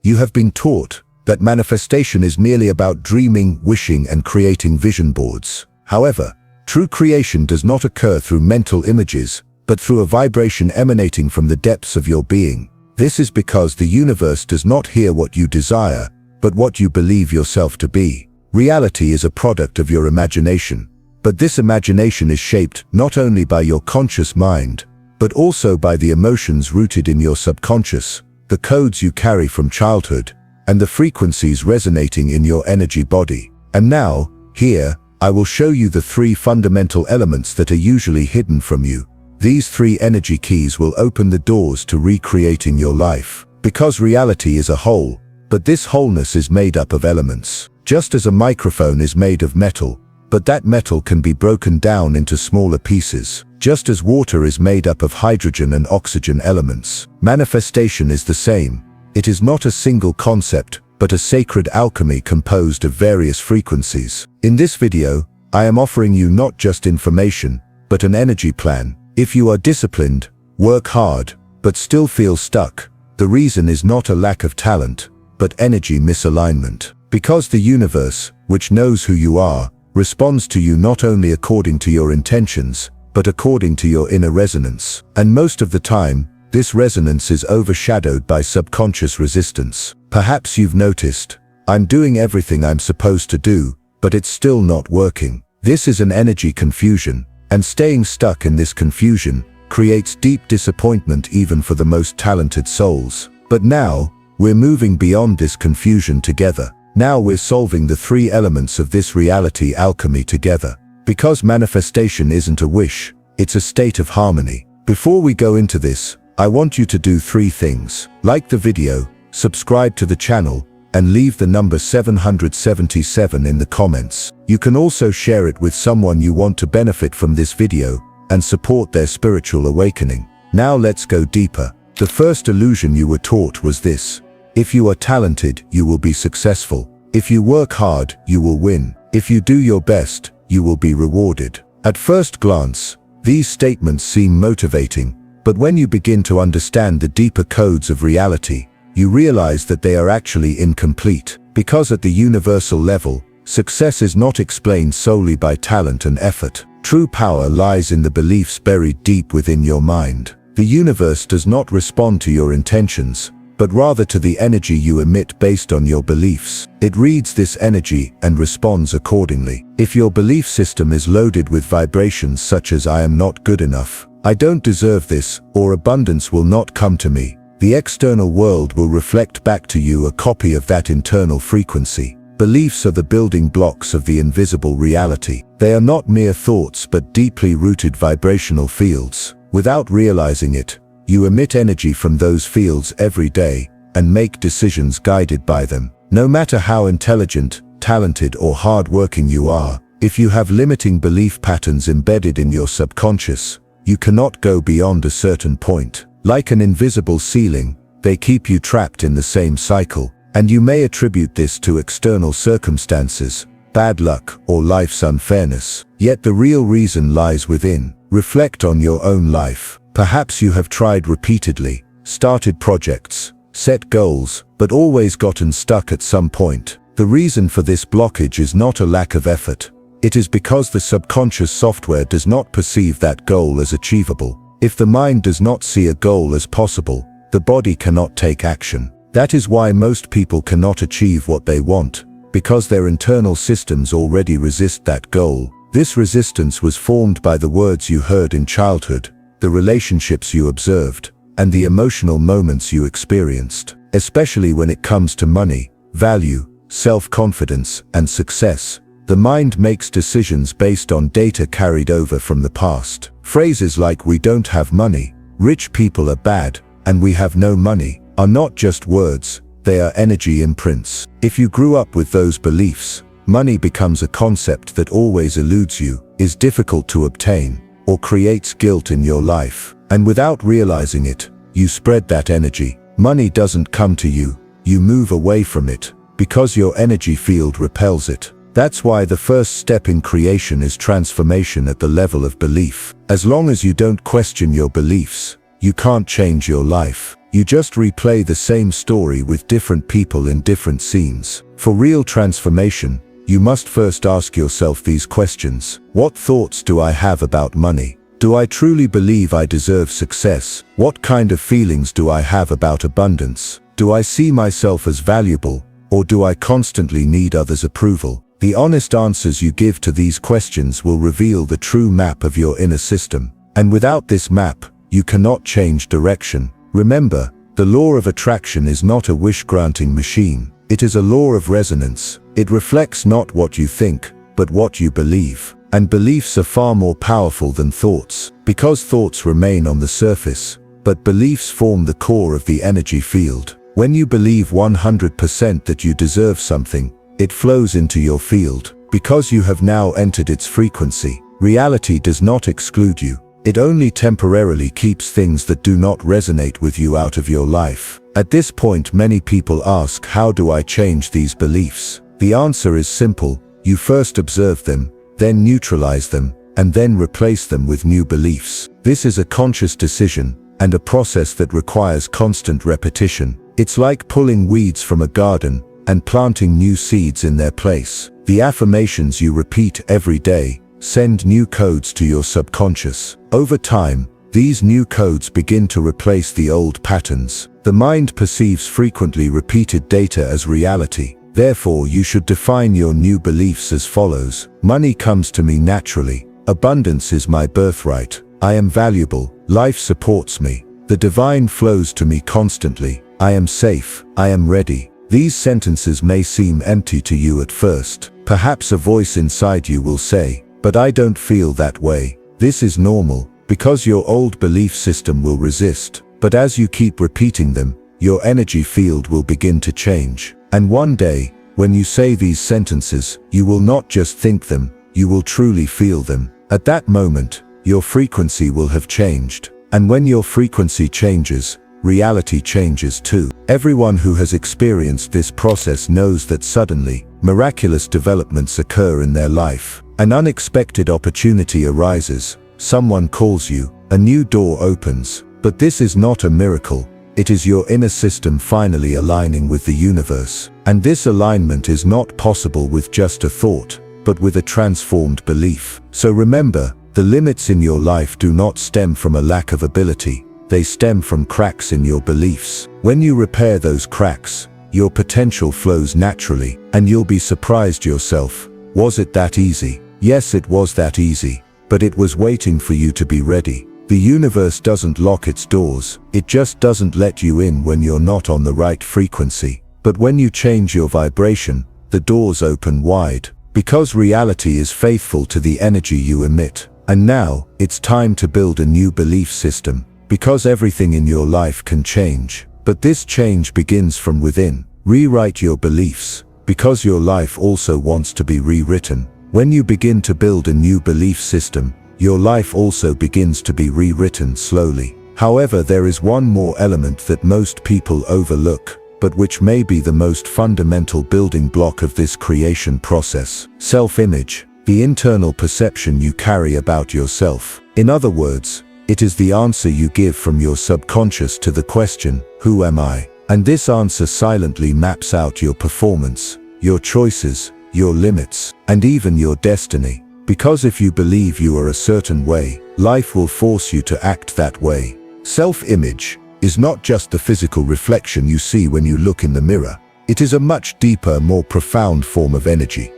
You have been taught that manifestation is merely about dreaming, wishing, and creating vision boards. However, true creation does not occur through mental images, but through a vibration emanating from the depths of your being. This is because the universe does not hear what you desire, but what you believe yourself to be. Reality is a product of your imagination, but this imagination is shaped not only by your conscious mind, but also by the emotions rooted in your subconscious, the codes you carry from childhood, and the frequencies resonating in your energy body. And now, here, I will show you the 3 fundamental elements that are usually hidden from you. These 3 energy keys will open the doors to recreating your life. Because reality is a whole, but this wholeness is made up of elements. Just as a microphone is made of metal, but that metal can be broken down into smaller pieces. Just as water is made up of hydrogen and oxygen elements, manifestation is the same. It is not a single concept, but a sacred alchemy composed of various frequencies. In this video, I am offering you not just information, but an energy plan. If you are disciplined, work hard, but still feel stuck, the reason is not a lack of talent, but energy misalignment. Because the universe, which knows who you are, responds to you not only according to your intentions, but according to your inner resonance. And most of the time, this resonance is overshadowed by subconscious resistance. Perhaps you've noticed, I'm doing everything I'm supposed to do, but it's still not working. This is an energy confusion, and staying stuck in this confusion creates deep disappointment even for the most talented souls. But now, we're moving beyond this confusion together. Now we're solving the 3 elements of this reality alchemy together. Because manifestation isn't a wish, it's a state of harmony. Before we go into this, I want you to do 3 things. Like the video, subscribe to the channel, and leave the number 777 in the comments. You can also share it with someone you want to benefit from this video and support their spiritual awakening. Now let's go deeper. The first illusion you were taught was this: if you are talented, you will be successful. If you work hard, you will win. If you do your best, you will be rewarded. At first glance, these statements seem motivating, but when you begin to understand the deeper codes of reality, you realize that they are actually incomplete. Because at the universal level, success is not explained solely by talent and effort. True power lies in the beliefs buried deep within your mind. The universe does not respond to your intentions, but rather to the energy you emit based on your beliefs. It reads this energy and responds accordingly. If your belief system is loaded with vibrations such as "I am not good enough," "I don't deserve this," or "abundance will not come to me," the external world will reflect back to you a copy of that internal frequency. Beliefs are the building blocks of the invisible reality. They are not mere thoughts but deeply rooted vibrational fields. Without realizing it, you emit energy from those fields every day and make decisions guided by them. No matter how intelligent, talented, or hardworking you are, if you have limiting belief patterns embedded in your subconscious, you cannot go beyond a certain point. Like an invisible ceiling, they keep you trapped in the same cycle, and you may attribute this to external circumstances, bad luck, or life's unfairness. Yet the real reason lies within. Reflect on your own life. Perhaps you have tried repeatedly, started projects, set goals, but always gotten stuck at some point. The reason for this blockage is not a lack of effort. It is because the subconscious software does not perceive that goal as achievable. If the mind does not see a goal as possible, the body cannot take action. That is why most people cannot achieve what they want, because their internal systems already resist that goal. This resistance was formed by the words you heard in childhood, the relationships you observed, and the emotional moments you experienced. Especially when it comes to money, value, self-confidence, and success, the mind makes decisions based on data carried over from the past. Phrases like "we don't have money," "rich people are bad," and "we have no money" are not just words, they are energy imprints. If you grew up with those beliefs, money becomes a concept that always eludes you, is difficult to obtain, or creates guilt in your life. And without realizing it, you spread that energy. Money doesn't come to you, you move away from it, because your energy field repels it. That's why the first step in creation is transformation at the level of belief. As long as you don't question your beliefs, you can't change your life. You just replay the same story with different people in different scenes. For real transformation, you must first ask yourself these questions. What thoughts do I have about money? Do I truly believe I deserve success? What kind of feelings do I have about abundance? Do I see myself as valuable, or do I constantly need others' approval? The honest answers you give to these questions will reveal the true map of your inner system. And without this map, you cannot change direction. Remember, the law of attraction is not a wish-granting machine. It is a law of resonance. It reflects not what you think, but what you believe. And beliefs are far more powerful than thoughts, because thoughts remain on the surface, but beliefs form the core of the energy field. When you believe 100% that you deserve something, it flows into your field, because you have now entered its frequency. Reality does not exclude you. It only temporarily keeps things that do not resonate with you out of your life. At this point, many people ask, how do I change these beliefs? The answer is simple. You first observe them, then neutralize them, and then replace them with new beliefs. This is a conscious decision, and a process that requires constant repetition. It's like pulling weeds from a garden and planting new seeds in their place. The affirmations you repeat every day send new codes to your subconscious. Over time, these new codes begin to replace the old patterns. The mind perceives frequently repeated data as reality. Therefore, you should define your new beliefs as follows. Money comes to me naturally. Abundance is my birthright. I am valuable. Life supports me. The divine flows to me constantly. I am safe. I am ready. These sentences may seem empty to you at first. Perhaps a voice inside you will say, but I don't feel that way. This is normal, because your old belief system will resist. But as you keep repeating them, your energy field will begin to change. And one day, when you say these sentences, you will not just think them, you will truly feel them. At that moment, your frequency will have changed. And when your frequency changes, reality changes too. Everyone who has experienced this process knows that suddenly, miraculous developments occur in their life. An unexpected opportunity arises, someone calls you, a new door opens. But this is not a miracle. It is your inner system finally aligning with the universe. And this alignment is not possible with just a thought, but with a transformed belief. So remember, the limits in your life do not stem from a lack of ability. They stem from cracks in your beliefs. When you repair those cracks, your potential flows naturally, and you'll be surprised yourself. Was it that easy? Yes, it was that easy, but it was waiting for you to be ready. The universe doesn't lock its doors, it just doesn't let you in when you're not on the right frequency. But when you change your vibration, the doors open wide, because reality is faithful to the energy you emit. And now, it's time to build a new belief system, because everything in your life can change. But this change begins from within. Rewrite your beliefs, because your life also wants to be rewritten. When you begin to build a new belief system, your life also begins to be rewritten slowly. However, there is one more element that most people overlook, but which may be the most fundamental building block of this creation process. Self-image, the internal perception you carry about yourself. In other words, it is the answer you give from your subconscious to the question, who am I? And this answer silently maps out your performance, your choices, your limits, and even your destiny. Because if you believe you are a certain way, life will force you to act that way. Self-image is not just the physical reflection you see when you look in the mirror. It is a much deeper, more profound form of energy.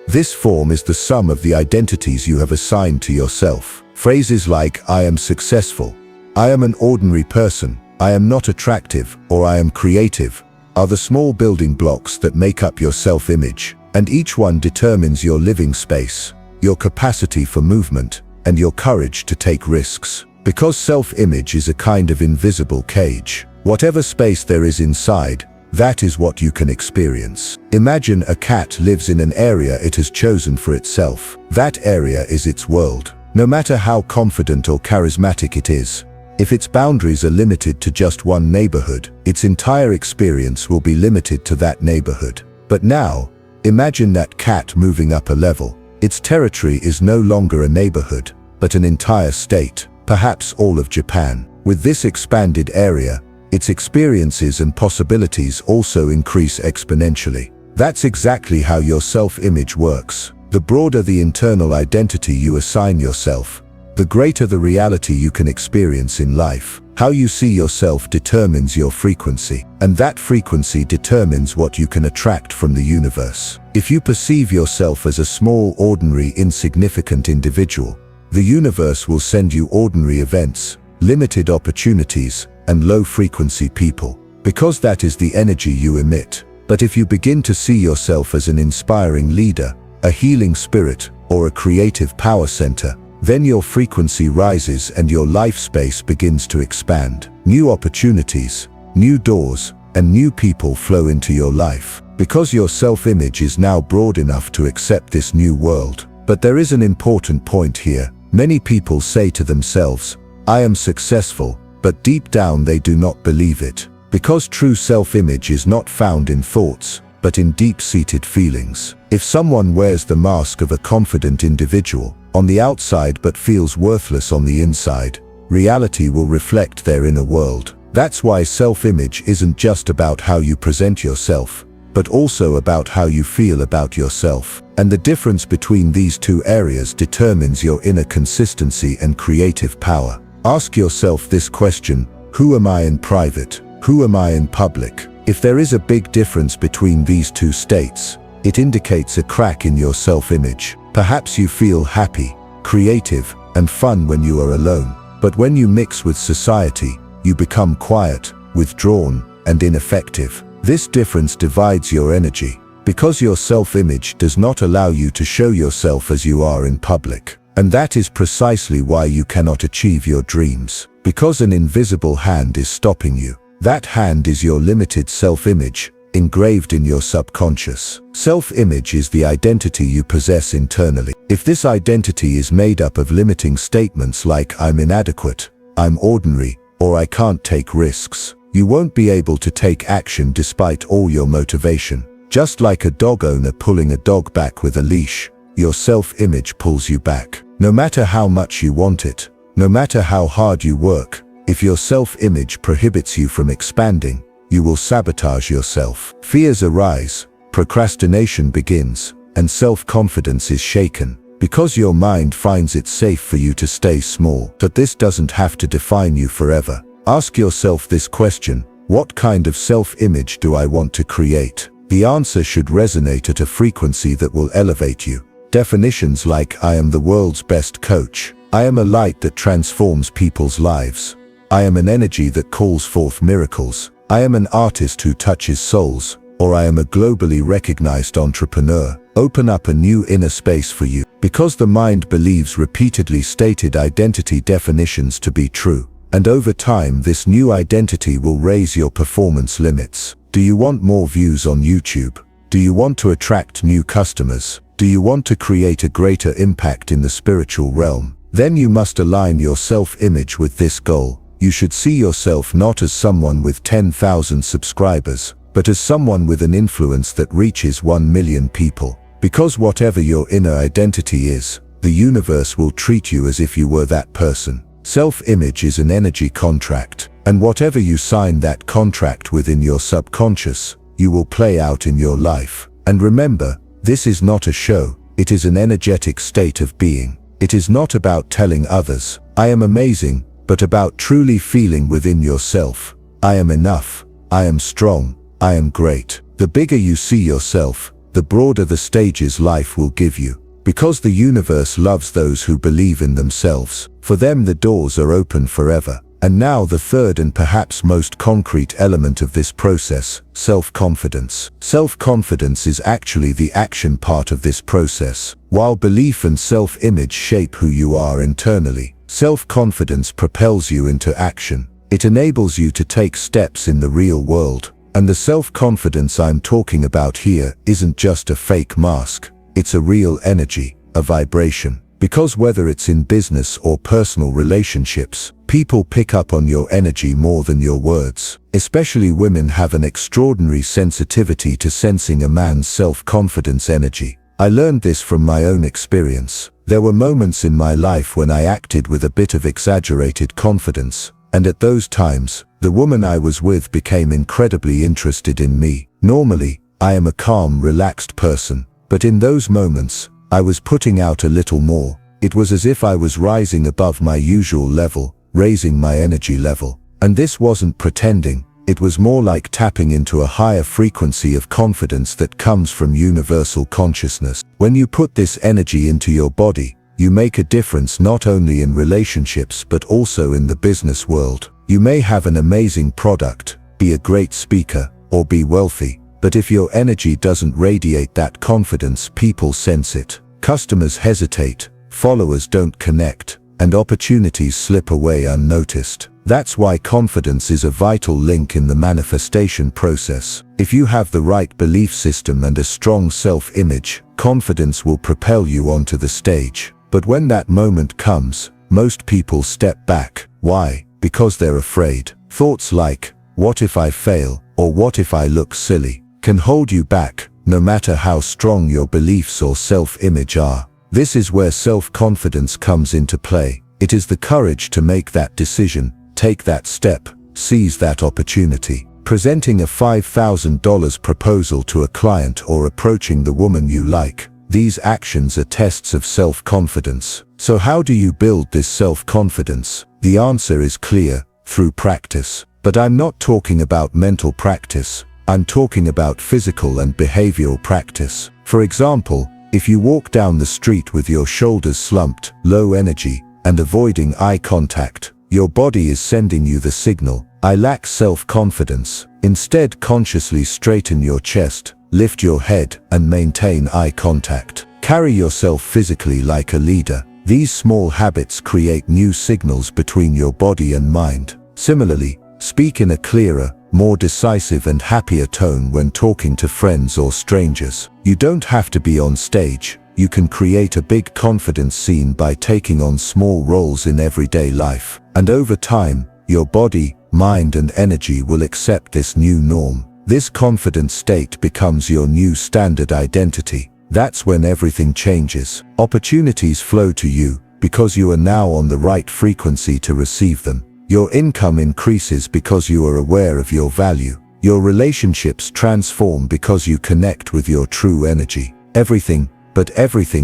This form is the sum of the identities you have assigned to yourself. Phrases like, I am successful, I am an ordinary person, I am not attractive, or I am creative, are the small building blocks that make up your self-image. And each one determines your living space, your capacity for movement, and your courage to take risks. Because self-image is a kind of invisible cage. Whatever space there is inside, that is what you can experience. Imagine a cat lives in an area it has chosen for itself. That area is its world. No matter how confident or charismatic it is, if its boundaries are limited to just one neighborhood, its entire experience will be limited to that neighborhood. But now, imagine that cat moving up a level. Its territory is no longer a neighborhood, but an entire state, perhaps all of Japan. With this expanded area, its experiences and possibilities also increase exponentially. That's exactly how your self-image works. The broader the internal identity you assign yourself, the greater the reality you can experience in life. How you see yourself determines your frequency, and that frequency determines what you can attract from the universe. If you perceive yourself as a small, ordinary, insignificant individual, the universe will send you ordinary events, limited opportunities, and low-frequency people, because that is the energy you emit. But if you begin to see yourself as an inspiring leader, a healing spirit, or a creative power center, then your frequency rises and your life space begins to expand. New opportunities, new doors, and new people flow into your life, because your self-image is now broad enough to accept this new world. But there is an important point here. Many people say to themselves, "I am successful," but deep down they do not believe it. Because true self-image is not found in thoughts, but in deep-seated feelings. If someone wears the mask of a confident individual on the outside but feels worthless on the inside, reality will reflect their inner world. That's why self-image isn't just about how you present yourself, but also about how you feel about yourself. And the difference between these two areas determines your inner consistency and creative power. Ask yourself this question: who am I in private? Who am I in public? If there is a big difference between these two states, it indicates a crack in your self-image. Perhaps you feel happy, creative, and fun when you are alone. But when you mix with society, you become quiet, withdrawn, and ineffective. This difference divides your energy, because your self-image does not allow you to show yourself as you are in public. And that is precisely why you cannot achieve your dreams, because an invisible hand is stopping you. That hand is your limited self-image, engraved in your subconscious. Self-image is the identity you possess internally. If this identity is made up of limiting statements like "I'm inadequate," "I'm ordinary," or "I can't take risks," you won't be able to take action despite all your motivation. Just like a dog owner pulling a dog back with a leash, your self-image pulls you back. No matter how much you want it, no matter how hard you work, if your self-image prohibits you from expanding, you will sabotage yourself. Fears arise, procrastination begins, and self-confidence is shaken, because your mind finds it safe for you to stay small. But this doesn't have to define you forever. Ask yourself this question: what kind of self-image do I want to create? The answer should resonate at a frequency that will elevate you. Definitions like "I am the world's best coach," "I am a light that transforms people's lives," "I am an energy that calls forth miracles," "I am an artist who touches souls," or "I am a globally recognized entrepreneur," open up a new inner space for you, because the mind believes repeatedly stated identity definitions to be true. And over time, this new identity will raise your performance limits. Do you want more views on YouTube? Do you want to attract new customers? Do you want to create a greater impact in the spiritual realm? Then you must align your self-image with this goal. You should see yourself not as someone with 10,000 subscribers, but as someone with an influence that reaches 1 million people. Because whatever your inner identity is, the universe will treat you as if you were that person. Self-image is an energy contract, and whatever you sign that contract with in your subconscious, you will play out in your life. And remember, this is not a show, it is an energetic state of being. It is not about telling others, "I am amazing," but about truly feeling within yourself, "I am enough, I am strong, I am great." The bigger you see yourself, the broader the stages life will give you. Because the universe loves those who believe in themselves. For them the doors are open forever. And now the third and perhaps most concrete element of this process, self-confidence. Self-confidence is actually the action part of this process. While belief and self-image shape who you are internally, self-confidence propels you into action. It enables you to take steps in the real world. And the self-confidence I'm talking about here isn't just a fake mask. It's a real energy, a vibration. Because whether it's in business or personal relationships, people pick up on your energy more than your words. Especially women have an extraordinary sensitivity to sensing a man's self-confidence energy. I learned this from my own experience. There were moments in my life when I acted with a bit of exaggerated confidence, And at those times, the woman I was with became incredibly interested in me. Normally, I am a calm, relaxed person, but in those moments, I was putting out a little more. It was as if I was rising above my usual level, raising my energy level. And this wasn't pretending, it was more like tapping into a higher frequency of confidence that comes from universal consciousness. When you put this energy into your body, you make a difference not only in relationships but also in the business world. You may have an amazing product, be a great speaker, or be wealthy, but if your energy doesn't radiate that confidence, people sense it. Customers hesitate, followers don't connect, and opportunities slip away unnoticed. That's why confidence is a vital link in the manifestation process. If you have the right belief system and a strong self-image, confidence will propel you onto the stage. But when that moment comes, most people step back. Why? Because they're afraid. Thoughts like, what if I fail? Or what if I look silly? Can hold you back, no matter how strong your beliefs or self-image are. This is where self-confidence comes into play. It is the courage to make that decision, take that step, seize that opportunity. Presenting a $5,000 proposal to a client or approaching the woman you like. These actions are tests of self-confidence. So how do you build this self-confidence? The answer is clear, through practice. But I'm not talking about mental practice. I'm talking about physical and behavioral practice. For example, if you walk down the street with your shoulders slumped, low energy, and avoiding eye contact, your body is sending you the signal, I lack self-confidence. Instead, consciously straighten your chest, lift your head, and maintain eye contact. Carry yourself physically like a leader. These small habits create new signals between your body and mind. Similarly, speak in a clearer, more decisive and happier tone when talking to friends or strangers. You don't have to be on stage. You can create a big confidence scene by taking on small roles in everyday life. And over time, your body, mind and energy will accept this new norm. This confident state becomes your new standard identity. That's when everything changes. Opportunities flow to you because you are now on the right frequency to receive them. Your income increases because you are aware of your value. Your relationships transform because you connect with your true energy. Everything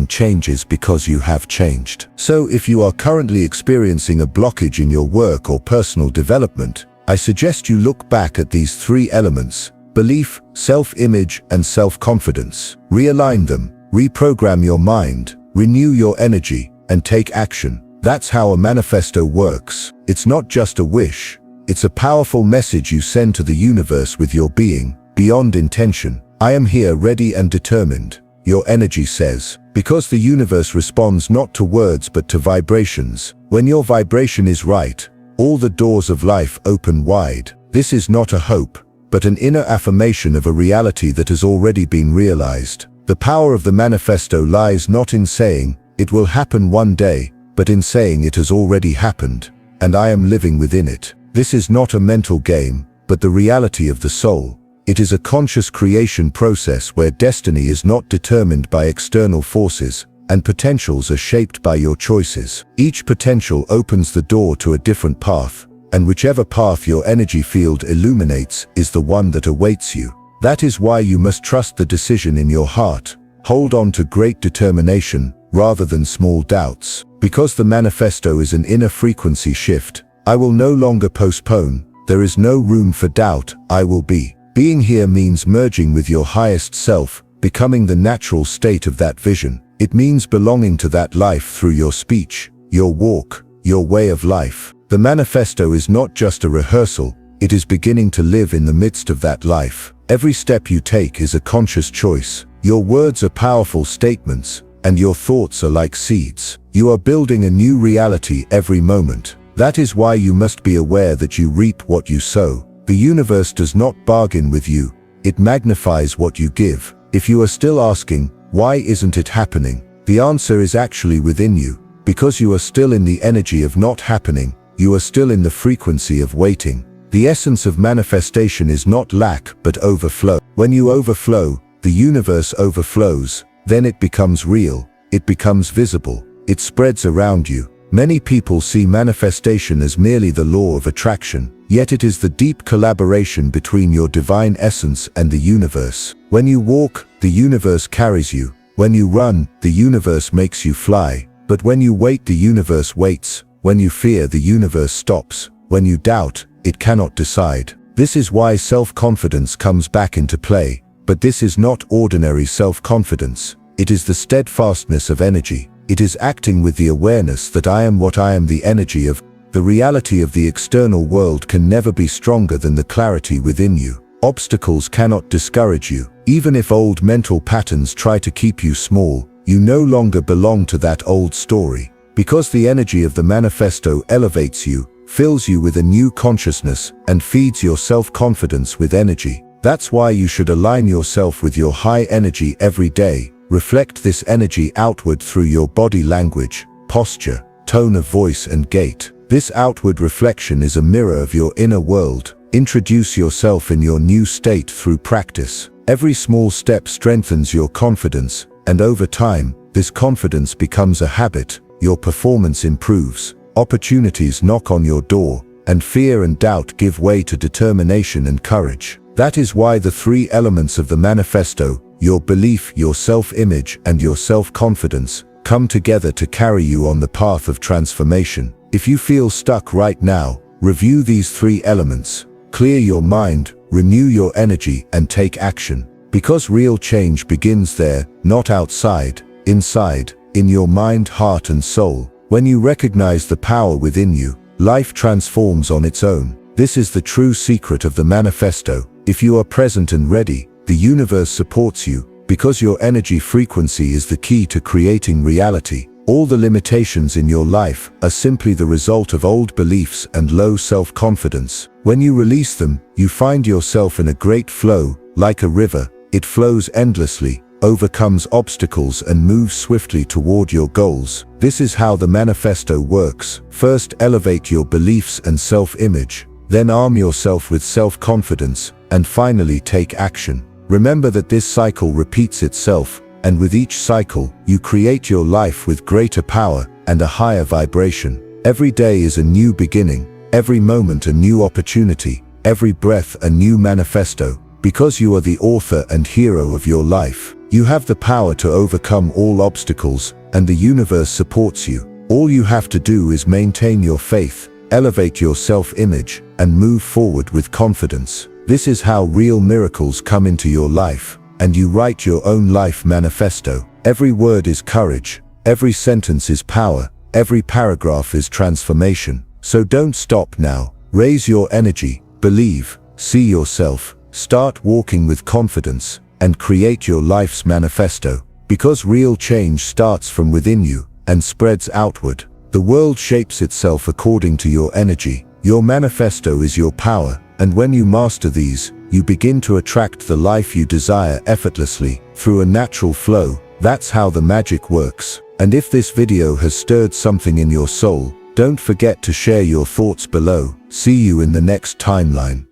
changes because you have changed. So if you are currently experiencing a blockage in your work or personal development, I suggest you look back at these three elements: belief, self-image, and self-confidence. Realign them, reprogram your mind, renew your energy, and take action. That's how a manifesto works. It's not just a wish. It's a powerful message you send to the universe with your being, beyond intention. I am here ready and determined, your energy says. Because the universe responds not to words but to vibrations. When your vibration is right, all the doors of life open wide. This is not a hope, but an inner affirmation of a reality that has already been realized. The power of the manifesto lies not in saying, it will happen one day, but in saying it has already happened, and I am living within it. This is not a mental game, but the reality of the soul. It is a conscious creation process where destiny is not determined by external forces, and potentials are shaped by your choices. Each potential opens the door to a different path, and whichever path your energy field illuminates is the one that awaits you. That is why you must trust the decision in your heart. Hold on to great determination, rather than small doubts. Because the manifesto is an inner frequency shift, I will no longer postpone. There is no room for doubt. I will be. Being here means merging with your highest self, becoming the natural state of that vision. It means belonging to that life through your speech, your walk, your way of life. The manifesto is not just a rehearsal, it is beginning to live in the midst of that life. Every step you take is a conscious choice. Your words are powerful statements, and your thoughts are like seeds. You are building a new reality every moment. That is why you must be aware that you reap what you sow. The universe does not bargain with you, it magnifies what you give. If you are still asking, why isn't it happening? The answer is actually within you. Because you are still in the energy of not happening, you are still in the frequency of waiting. The essence of manifestation is not lack, but overflow. When you overflow, the universe overflows. Then it becomes real, it becomes visible, it spreads around you. Many people see manifestation as merely the law of attraction, yet it is the deep collaboration between your divine essence and the universe. When you walk, the universe carries you. When you run, the universe makes you fly. But when you wait, the universe waits. When you fear, the universe stops. When you doubt, it cannot decide. This is why self-confidence comes back into play. But this is not ordinary self-confidence. It is the steadfastness of energy. It is acting with the awareness that I am what I am, the energy of. The reality of the external world can never be stronger than the clarity within you. Obstacles cannot discourage you. Even if old mental patterns try to keep you small, you no longer belong to that old story. Because the energy of the manifesto elevates you, fills you with a new consciousness, and feeds your self-confidence with energy. That's why you should align yourself with your high energy every day. Reflect this energy outward through your body language, posture, tone of voice and gait. This outward reflection is a mirror of your inner world. Introduce yourself in your new state through practice. Every small step strengthens your confidence, and over time, this confidence becomes a habit. Your performance improves. Opportunities knock on your door, and fear and doubt give way to determination and courage. That is why the three elements of the manifesto, your belief, your self-image, and your self-confidence, come together to carry you on the path of transformation. If you feel stuck right now, review these three elements. Clear your mind, renew your energy, and take action. Because real change begins there, not outside, inside, in your mind, heart, and soul. When you recognize the power within you, life transforms on its own. This is the true secret of the manifesto. If you are present and ready, the universe supports you. Because your energy frequency is the key to creating reality. All the limitations in your life are simply the result of old beliefs and low self-confidence. When you release them, you find yourself in a great flow. Like a river, it flows endlessly, overcomes obstacles, and moves swiftly toward your goals. This is how the manifesto works. First, elevate your beliefs and self-image. Then arm yourself with self-confidence, and finally take action. Remember that this cycle repeats itself, and with each cycle, you create your life with greater power and a higher vibration. Every day is a new beginning, every moment a new opportunity, every breath a new manifesto. Because you are the author and hero of your life, you have the power to overcome all obstacles, and the universe supports you. All you have to do is maintain your faith, elevate your self-image, and move forward with confidence. This is how real miracles come into your life, and you write your own life manifesto. Every word is courage, every sentence is power, every paragraph is transformation. So don't stop now. Raise your energy, believe, see yourself, start walking with confidence, and create your life's manifesto. Because real change starts from within you and spreads outward. The world shapes itself according to your energy. Your manifesto is your power, and when you master these, you begin to attract the life you desire effortlessly, through a natural flow. That's how the magic works. And if this video has stirred something in your soul, don't forget to share your thoughts below. See you in the next timeline.